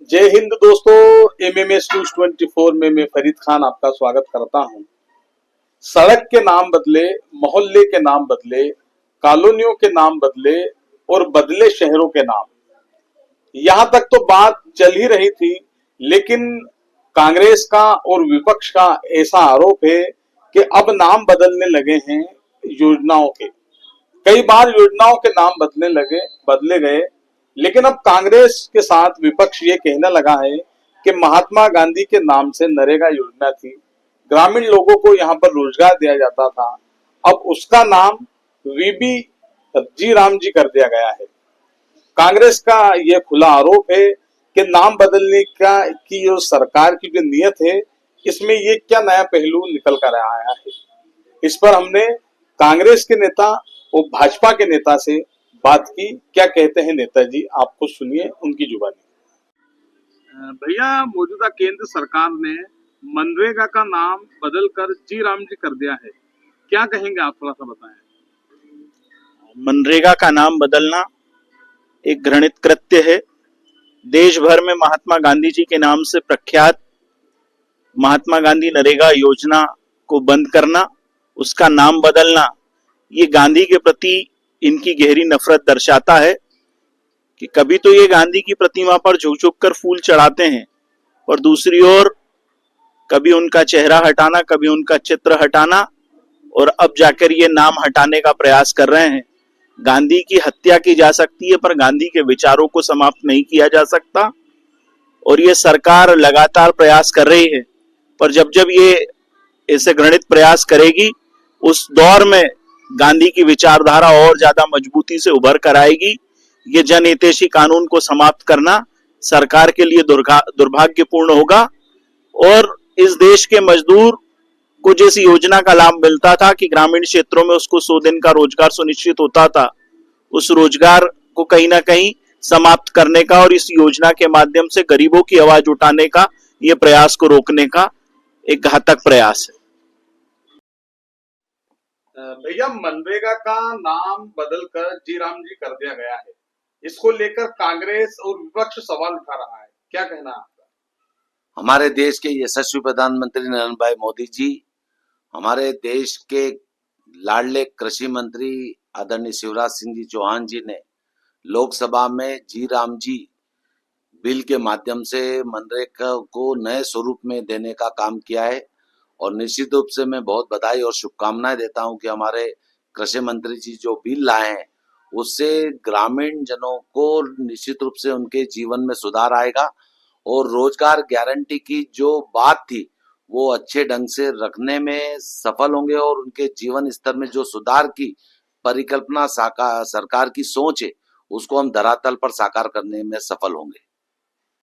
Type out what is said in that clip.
जय हिंद दोस्तों। MMS news 24 में मैं फरीद खान आपका स्वागत करता हूं। सड़क के नाम बदले, मोहल्ले के नाम बदले, कॉलोनियों के नाम बदले और बदले शहरों के नाम। यहां तक तो बात चल ही रही थी, लेकिन कांग्रेस का और विपक्ष का ऐसा आरोप है कि अब नाम बदलने लगे हैं योजनाओं के। कई बार योजनाओं के नाम बदले गए, लेकिन अब कांग्रेस के साथ विपक्ष ये कहने लगा है कि महात्मा गांधी के नाम से नरेगा योजना थी, ग्रामीण लोगों को यहाँ पर रोजगार दिया जाता था, अब उसका नाम वीबी जी राम जी कर दिया गया है। कांग्रेस का यह खुला आरोप है कि नाम बदलने की जो सरकार की जो नीयत है, इसमें ये क्या नया पहलू निकल कर आया है। इस पर हमने कांग्रेस के नेता और भाजपा के नेता से बात की। क्या कहते हैं नेताजी, आपको सुनिए उनकी जुबानी। भैया, मौजूदा केंद्र सरकार ने मनरेगा का नाम बदलकर जी राम जी कर दिया है, क्या कहेंगे आप, थोड़ा सा बताएं। मनरेगा का नाम बदलना एक घृणित कृत्य है। देश भर में महात्मा गांधी जी के नाम से प्रख्यात महात्मा गांधी नरेगा योजना को बंद करना, उसका नाम बदलना, ये गांधी के प्रति इनकी गहरी नफरत दर्शाता है कि कभी तो ये गांधी की प्रतिमा पर झुक झुक कर फूल चढ़ाते हैं और दूसरी ओर कभी उनका चेहरा हटाना, कभी उनका चित्र हटाना, और अब जाकर ये नाम हटाने का प्रयास कर रहे हैं। गांधी की हत्या की जा सकती है, पर गांधी के विचारों को समाप्त नहीं किया जा सकता, और ये सरकार लगातार प्रयास कर रही है। पर जब जब ये ऐसे घृणित प्रयास करेगी, उस दौर में गांधी की विचारधारा और ज्यादा मजबूती से उभर कर आएगी। ये जनहितैषी कानून को समाप्त करना सरकार के लिए दुर्भाग्यपूर्ण होगा, और इस देश के मजदूर को जिस योजना का लाभ मिलता था कि ग्रामीण क्षेत्रों में उसको 100 दिन का रोजगार सुनिश्चित होता था, उस रोजगार को कहीं ना कहीं समाप्त करने का और इस योजना के माध्यम से गरीबों की आवाज उठाने का, ये प्रयास को रोकने का एक घातक प्रयास है। भैया, मनरेगा का नाम बदलकर जी राम जी कर दिया गया है, इसको लेकर कांग्रेस और विपक्ष सवाल उठा रहा है, क्या कहना है आपका। हमारे देश के यशस्वी प्रधानमंत्री नरेंद्र भाई मोदी जी, हमारे देश के लाडले कृषि मंत्री आदरणीय शिवराज सिंह जी चौहान जी ने लोकसभा में जी राम जी बिल के माध्यम से मनरेगा को नए स्वरूप में देने का काम किया है, और निश्चित रूप से मैं बहुत बधाई और शुभकामनाएं देता हूं कि हमारे कृषि मंत्री जी जो बिल लाए हैं, उससे ग्रामीण जनों को निश्चित रूप से उनके जीवन में सुधार आएगा, और रोजगार गारंटी की जो बात थी वो अच्छे ढंग से रखने में सफल होंगे, और उनके जीवन स्तर में जो सुधार की परिकल्पना सरकार की सोच है, उसको हम धरातल पर साकार करने में सफल होंगे।